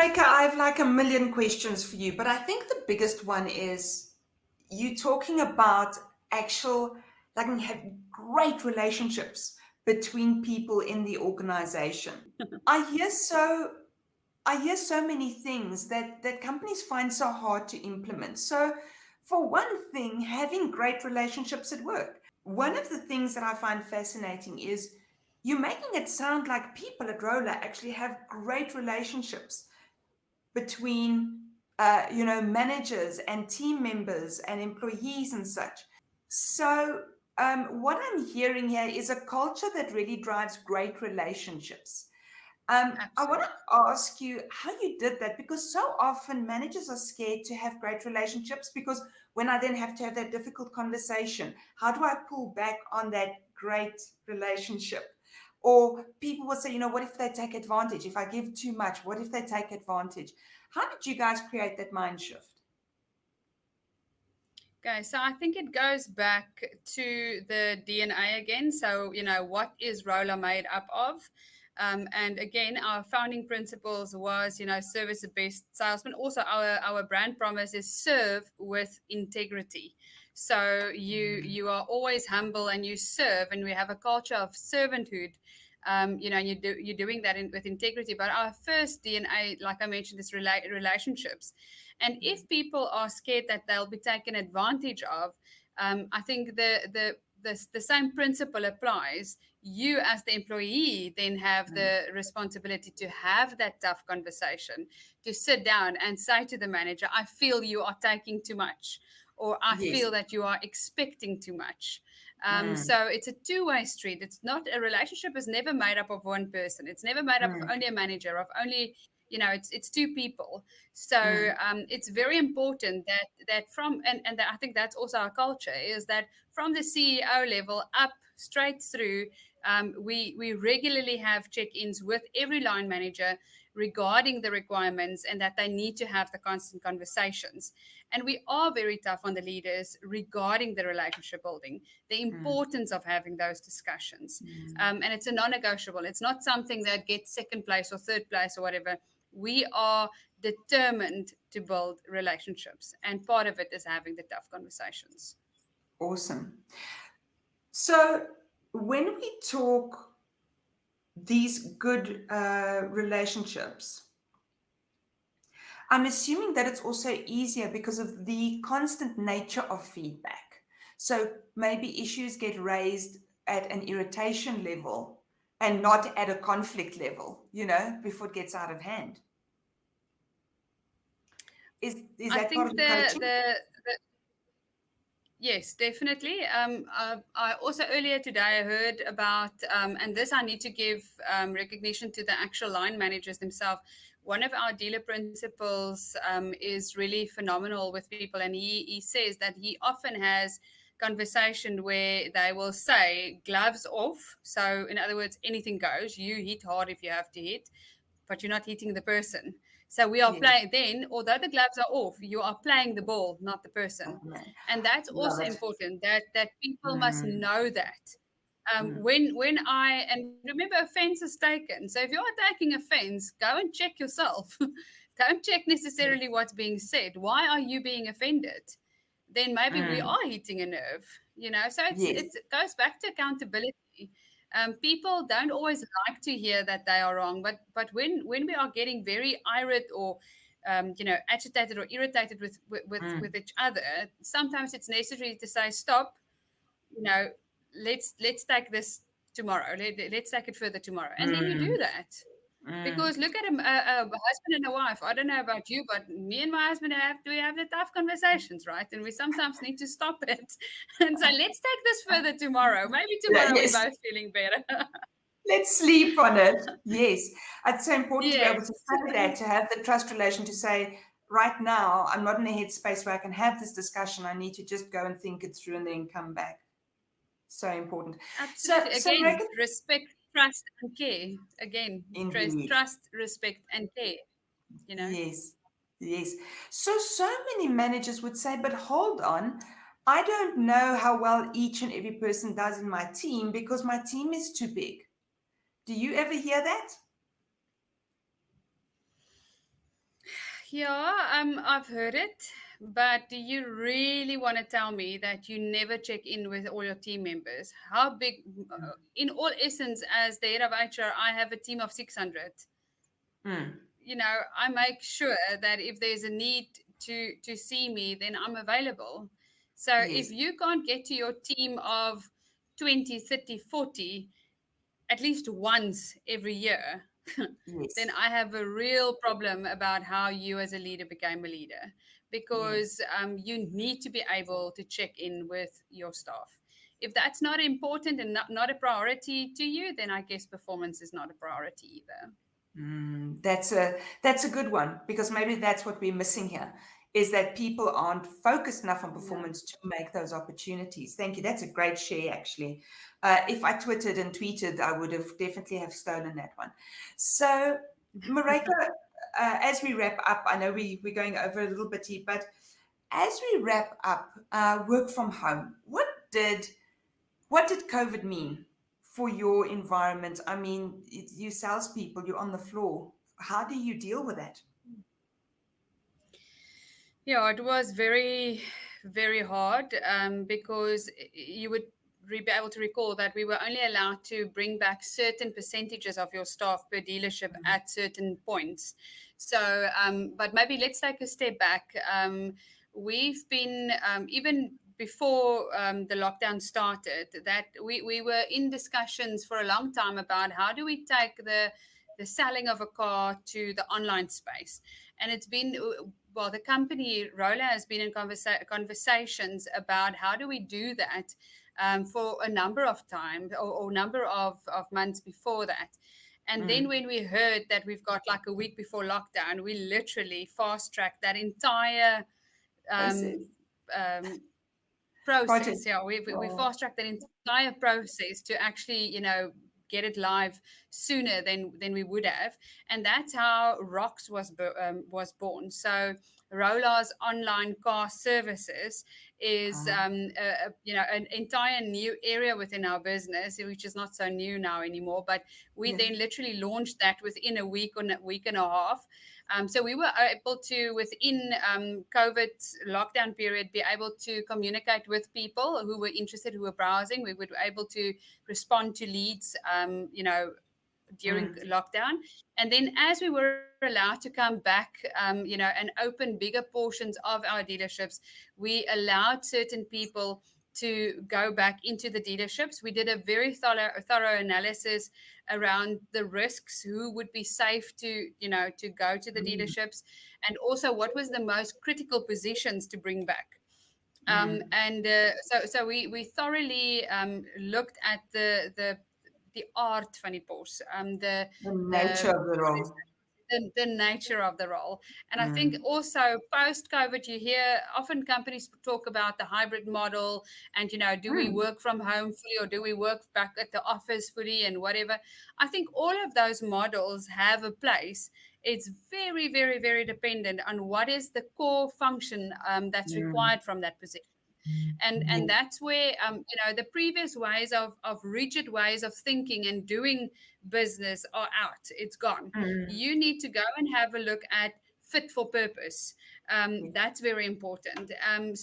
Maryka, I have like a million questions for you, but I think the biggest one is you talking about actual, like have great relationships between people in the organization. I hear so I hear so many things that companies find so hard to implement. So, for one thing, having great relationships at work. One of the things that I find fascinating is you're making it sound like people at Roller actually have great relationships between managers and team members and employees and such. So what I'm hearing here is a culture that really drives great relationships. I want Absolutely. to ask you how you did that, because so often managers are scared to have great relationships because when I then have to have that difficult conversation, how do I pull back on that great relationship? Or people will say, what if they take advantage? If I give too much, what if they take advantage? How did you guys create that mind shift? Okay, so I think it goes back to the DNA again. So, what is Roller made up of? And again, our founding principles was, serve as the best salesman. Also, our brand promise is serve with integrity. So you are always humble and you serve, and we have a culture of servanthood. And you're doing that with integrity. But our first DNA, like I mentioned, is relationships. And if people are scared that they'll be taken advantage of, I think the same principle applies. You, as the employee, then have the responsibility to have that tough conversation, to sit down and say to the manager, I feel you are taking too much, or I Yes. feel that you are expecting too much. Mm, So it's a two-way street. It's not a relationship is never made up of one person. It's never made up of mm, only a manager, of only, it's two people. So mm, it's very important that from and that I think that's also our culture is that from the CEO level up straight through, we regularly have check-ins with every line manager regarding the requirements and that they need to have the constant conversations. And we are very tough on the leaders regarding the relationship building, the mm, importance of having those discussions. mm. And it's a non negotiable. It's not something that gets second place or third place or whatever. We are determined to build relationships. And part of it is having the tough conversations. Awesome. So when we talk these good relationships, I'm assuming that it's also easier because of the constant nature of feedback. So maybe issues get raised at an irritation level and not at a conflict level, before it gets out of hand. Is I that part think of the coaching? the yes, definitely. I also earlier today I heard about, and this I need to give recognition to the actual line managers themselves. One of our dealer principals is really phenomenal with people, and he says that he often has conversation where they will say gloves off. So in other words, anything goes. You hit hard if you have to hit, but you're not hitting the person. So we are Yes. playing then, although the gloves are off, you are playing the ball, not the Oh, person. man. And that's Love also it. important that people must Mm, know that. mm, When I and remember offense is taken. So if you are taking offense, go and check yourself. Don't check yes. necessarily what's being said. Why are you being offended? Then maybe we Mm, are hitting a nerve, So yes. it goes back to accountability. People don't always like to hear that they are wrong, but when we are getting very irate or agitated or irritated with Mm, each other, sometimes it's necessary to say stop. You know, let's take this tomorrow. Let's take it further tomorrow, and then you do mm, that. mm. Because look at a husband and a wife. I don't know about you, but me and my husband we have the tough conversations, right? And we sometimes need to stop it and say, let's take this further tomorrow. Maybe Yeah, tomorrow we're yes. both feeling better. Let's sleep on it. Yes. It's so important to be able Yes. to say that, to have the trust relation, to say, right now, I'm not in a headspace where I can have this discussion. I need to just go and think it through and then come back. So important. So, Absolutely. so Again, Megan, respect, trust, and care. Again, indeed. trust, respect, and care. Yes. Yes. So many managers would say, but hold on. I don't know how well each and every person does in my team because my team is too big. Do you ever hear that? Yeah, I've heard it, but do you really want to tell me that you never check in with all your team members? How big, in all essence, as the head of HR, I have a team of 600. Mm, I make sure that if there's a need to see me, then I'm available. So if yes, you can't get to your team of 20, 30, 40 at least once every year, then yes, I have a real problem about how you as a leader became a leader, yes. because you need to be able to check in with your staff. If that's not important and not a priority to you, then I guess performance is not a priority either. That's a good one, because maybe that's what we're missing here, is that people aren't focused enough on Yeah. performance to make those opportunities. Thank you. That's a great share, actually. If I twittered and tweeted, I would have definitely have stolen that one. So, Maryka, as we wrap up, I know we're going over a little bit here, but as we wrap up, work from home, what did COVID mean for your environment? I mean, you salespeople, you're on the floor. How do you deal with that? Yeah, it was very, very hard, because you would be able to recall that we were only allowed to bring back certain percentages of your staff per dealership at certain points. So, but maybe let's take a step back. We've been, even before the lockdown started, that we were in discussions for a long time about how do we take the selling of a car to the online space. And it's been, well, the company Rola has been in conversations about how do we do that, for a number of times, or number of months before that. And then Mm. when we heard that we've got like a week before lockdown, we literally fast tracked that entire Process. um, um, Project. process. Yeah, we Oh, fast tracked that entire process to actually, get it live sooner than we would have, and that's how Rocks was born. So Rola's online car services is, uh, an entire new area within our business, which is not so new now anymore. But we yes. then literally launched that within a week or a week and a half. So we were able to, within COVID lockdown period, be able to communicate with people who were interested, who were browsing. We were able to respond to leads, during Mm. lockdown. And then as we were allowed to come back, and open bigger portions of our dealerships, we allowed certain people to go back into the dealerships. We did a very thorough analysis around the risks, who would be safe to go to the Mm. dealerships, and also what was the most critical positions to bring back. Mm. And so we thoroughly looked at the art van die pos, The the nature of the what is role. the nature of the role. And I think Mm. also post COVID, you hear often companies talk about the hybrid model, and do we Mm. work from home fully, or do we work back at the office fully, and whatever. I think all of those models have a place. It's very, very, very dependent on what is the core function that's Mm. required from that position. And Yes. that's where, the previous ways of rigid ways of thinking and doing business are out. It's gone. Mm. You need to go and have a look at fit for purpose. Yes. That's very important. And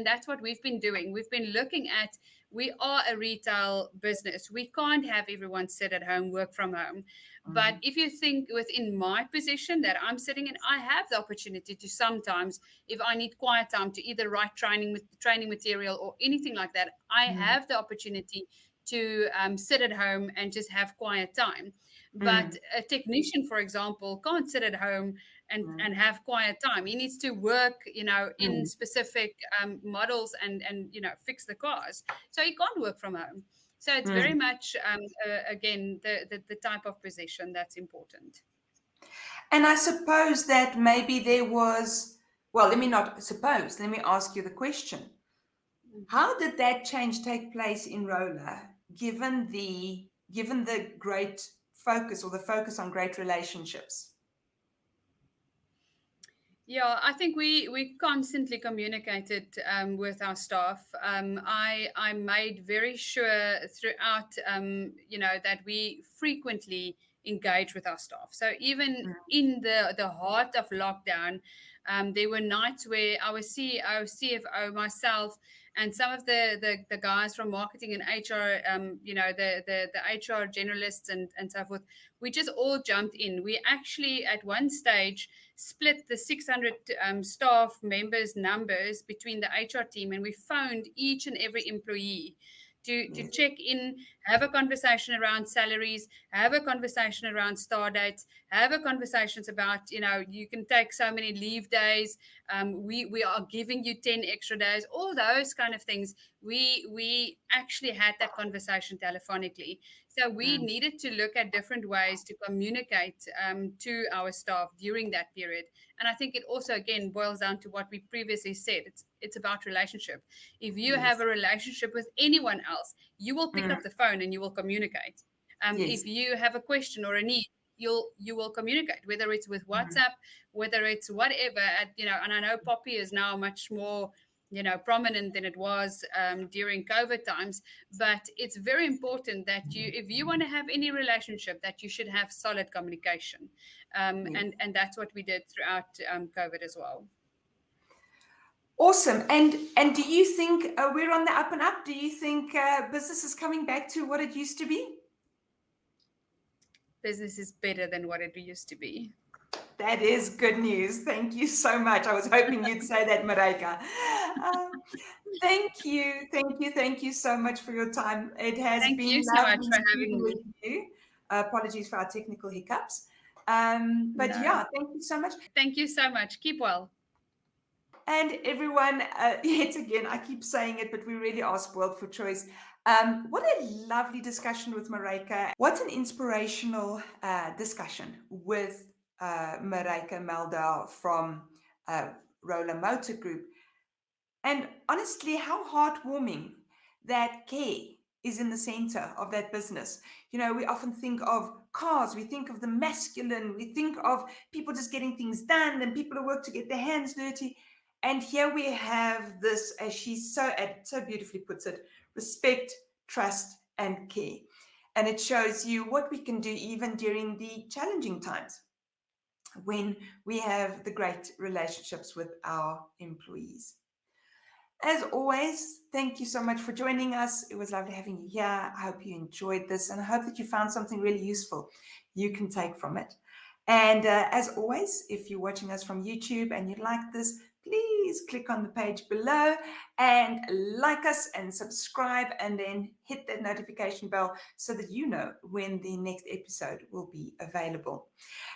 that's what we've been doing. We've been looking at, we are a retail business. We can't have everyone sit at home, work from home. But Mm. if you think within my position that I'm sitting in, I have the opportunity to sometimes, if I need quiet time to either write training material or anything like that, I Mm. have the opportunity to sit at home and just have quiet time. But Mm. a technician, for example, can't sit at home and have quiet time. He needs to work, in Mm. specific models, and fix the cars. So he can't work from home. So it's very Mm. much, again, the type of position that's important. And I suppose that maybe there was, well, let me not suppose, let me ask you the question. How did that change take place in Rola, given the great focus, or the focus on great relationships? Yeah, I think we constantly communicated with our staff. I made very sure throughout, that we frequently engage with our staff. So even Mm. in the heart of lockdown, There were nights where our CEO, CFO, myself, and some of the guys from marketing and HR, the HR generalists and so forth, we just all jumped in. We actually, at one stage, split the 600 staff members' numbers between the HR team, and we phoned each and every employee to Yes. check in, have a conversation around salaries, have a conversation around start dates, have a conversations about, you can take so many leave days. We are giving you 10 extra days, all those kind of things. We actually had that conversation telephonically. So we Mm, needed to look at different ways to communicate to our staff during that period. And I think it also, again, boils down to what we previously said. It's about relationship. If you have yes. a relationship with anyone else, you will pick Mm, up the phone and you will communicate. If yes. you have a question or a need, you will communicate, whether it's with Mm, WhatsApp, whether it's whatever. And I know Poppy is now much more prominent than it was during COVID times. But it's very important that if you want to have any relationship, that you should have solid communication, yes. and that's what we did throughout COVID as well. Awesome. And do you think we're on the up and up? Do you think business is coming back to what it used to be? Business is better than what it used to be. That is good news. Thank you so much. I was hoping you'd say that, Maryka. Thank you. Thank you. Thank you so much for your time. It has Thank you been so much lovely for speaking having with me. you. Apologies for our technical hiccups. But No, yeah, thank you so much. thank you so much. Keep well. And everyone, yet again, I keep saying it, but we really are spoiled for choice. What a lovely discussion with Maryka. What an inspirational discussion with Maryka Meldau from uh, Roller Motor Group. And honestly, how heartwarming that care is in the center of that business. We often think of cars, we think of the masculine, we think of people just getting things done and people who work to get their hands dirty. And here we have this, as she so beautifully puts it, respect, trust, and care. And it shows you what we can do even during the challenging times when we have the great relationships with our employees. As always, thank you so much for joining us. It was lovely having you here. I hope you enjoyed this and I hope that you found something really useful you can take from it. And as always, if you're watching us from YouTube and you like this, please click on the page below and like us and subscribe and then hit that notification bell so that you know when the next episode will be available.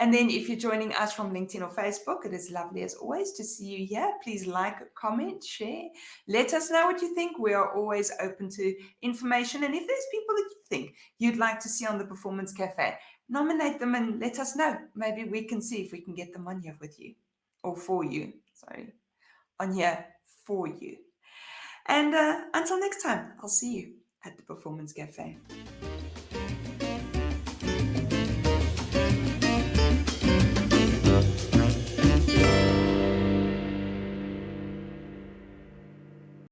And then if you're joining us from LinkedIn or Facebook, it is lovely as always to see you here. Please like, comment, share. Let us know what you think. We are always open to information. And if there's people that you think you'd like to see on the Performance Cafe, nominate them and let us know. Maybe we can see if we can get them on here with you or for you. Sorry, on here for you. And until next time, I'll see you at the Performance Cafe.